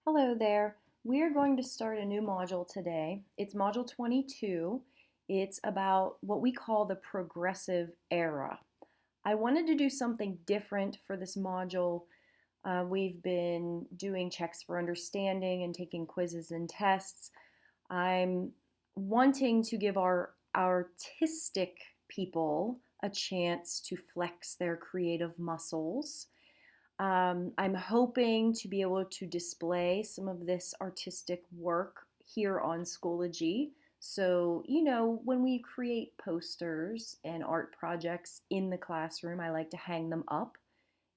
Hello there. We are going to start a new module today. It's module 22. It's about what we call the progressive era. I wanted to do something different for this module. We've been doing checks for understanding and taking quizzes and tests. I'm wanting to give our artistic people a chance to flex their creative muscles. I'm hoping to be able to display some of this artistic work here on Schoology. So, when we create posters and art projects in the classroom, I like to hang them up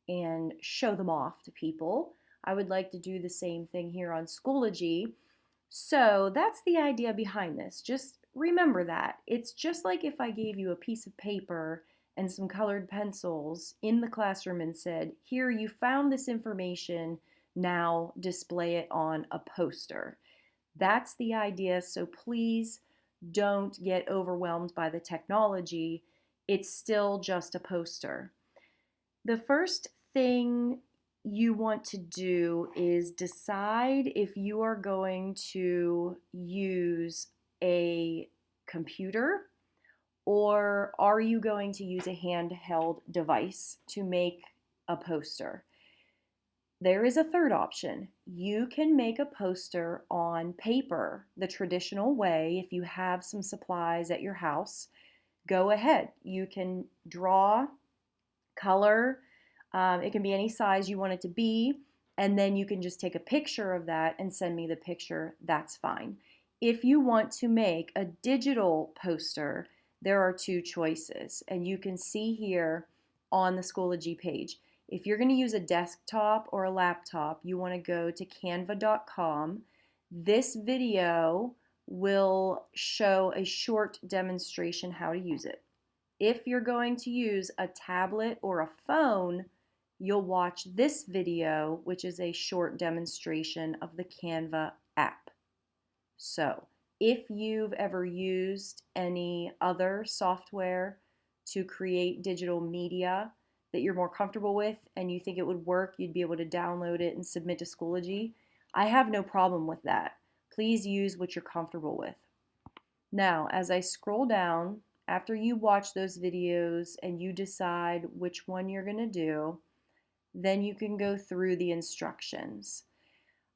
and show them off to people. I would like to do the same thing here on Schoology. So that's the idea behind this. Just remember that. It's just like if I gave you a piece of paper and some colored pencils in the classroom and said, here, you found this information, now display it on a poster. That's the idea, so please don't get overwhelmed by the technology. It's still just a poster. The first thing you want to do is decide if you are going to use a computer or are you going to use a handheld device to make a poster. There is a third option. You can make a poster on paper the traditional way if you have some supplies at your house. Go ahead. You can draw, color. It can be any size you want it to be. And then you can just take a picture of that and send me the picture. That's fine. If you want to make a digital poster, there are two choices. And you can see here on the Schoology page. If you're going to use a desktop or a laptop, you want to go to canva.com. This video will show a short demonstration how to use it. If you're going to use a tablet or a phone, you'll watch this video, which is a short demonstration of the Canva app. So, if you've ever used any other software to create digital media that you're more comfortable with and you think it would work, you'd be able to download it and submit to Schoology, I have no problem with that. Please use what you're comfortable with. Now, as I scroll down, after you watch those videos and you decide which one you're going to do, then you can go through the instructions.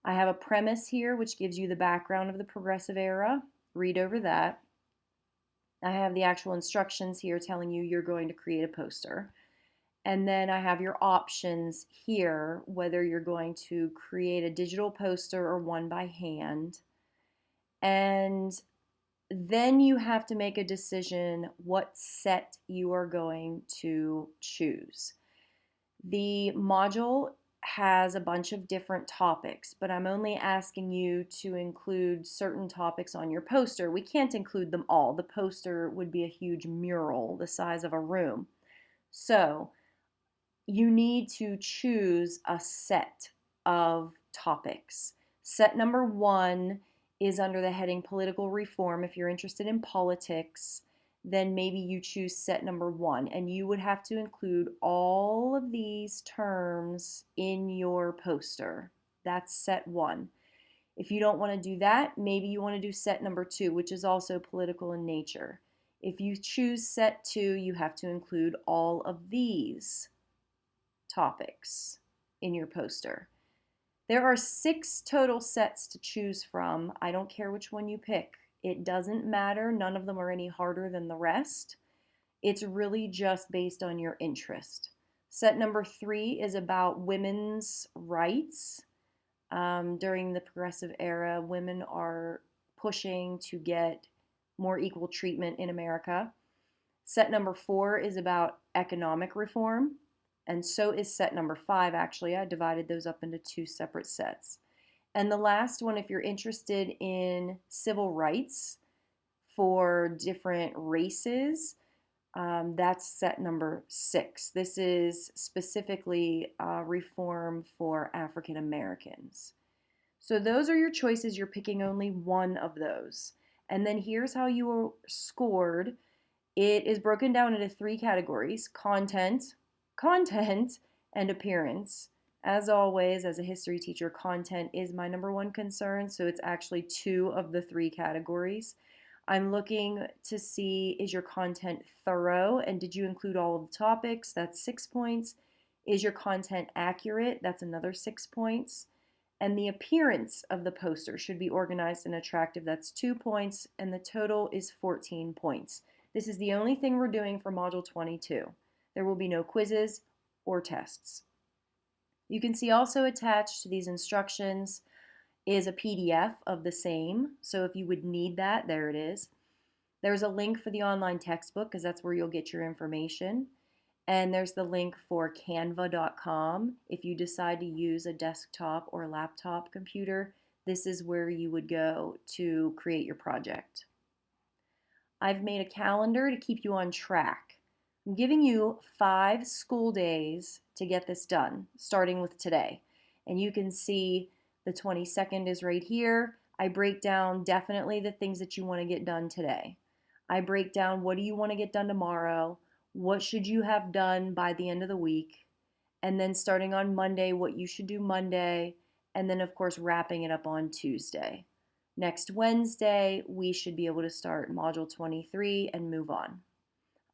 I have a premise here which gives you the background of the progressive era. Read over that. I have the actual instructions here telling you you're going to create a poster. And then I have your options here, whether you're going to create a digital poster or one by hand. And then you have to make a decision what set you are going to choose. The module has a bunch of different topics, but I'm only asking you to include certain topics on your poster. We can't include them all. The poster would be a huge mural the size of a room. So you need to choose a set of topics. Set number 1 is under the heading political reform. If you're interested in politics, then maybe you choose set number 1, and you would have to include all of these terms in your poster. That's set 1. If you don't want to do that, maybe you want to do set number 2, which is also political in nature. If you choose set 2, you have to include all of these topics in your poster. There are 6 total sets to choose from. I don't care which one you pick. It doesn't matter. None of them are any harder than the rest. It's really just based on your interest. Set number 3 is about women's rights. During the progressive era, women are pushing to get more equal treatment in America. Set number 4 is about economic reform. And so is set number 5, actually. I divided those up into 2 separate sets. And the last one, if you're interested in civil rights for different races, that's set number 6. This is specifically reform for African Americans. So those are your choices. You're picking only one of those. And then here's how you are scored. It is broken down into 3 categories: content, and appearance. As always, as a history teacher, content is my number one concern, so it's actually two of the three categories. I'm looking to see, is your content thorough and did you include all of the topics? That's 6 points. Is your content accurate? That's another 6 points. And the appearance of the poster should be organized and attractive. That's 2 points, and the total is 14 points. This is the only thing we're doing for Module 22. There will be no quizzes or tests. You can see also attached to these instructions is a PDF of the same. So if you would need that, there it is. There's a link for the online textbook because that's where you'll get your information. And there's the link for canva.com. If you decide to use a desktop or laptop computer, this is where you would go to create your project. I've made a calendar to keep you on track. I'm giving you 5 school days to get this done, starting with today. And you can see the 22nd is right here. I break down definitely the things that you want to get done today. I break down what do you want to get done tomorrow, what should you have done by the end of the week, and then starting on Monday, what you should do Monday, and then of course wrapping it up on Tuesday. Next Wednesday, we should be able to start Module 23 and move on.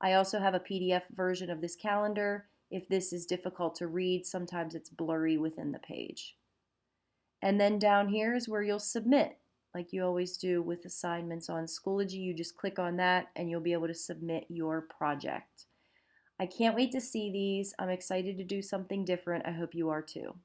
I also have a PDF version of this calendar. If this is difficult to read, sometimes it's blurry within the page. And then down here is where you'll submit, like you always do with assignments on Schoology. You just click on that and you'll be able to submit your project. I can't wait to see these. I'm excited to do something different. I hope you are too.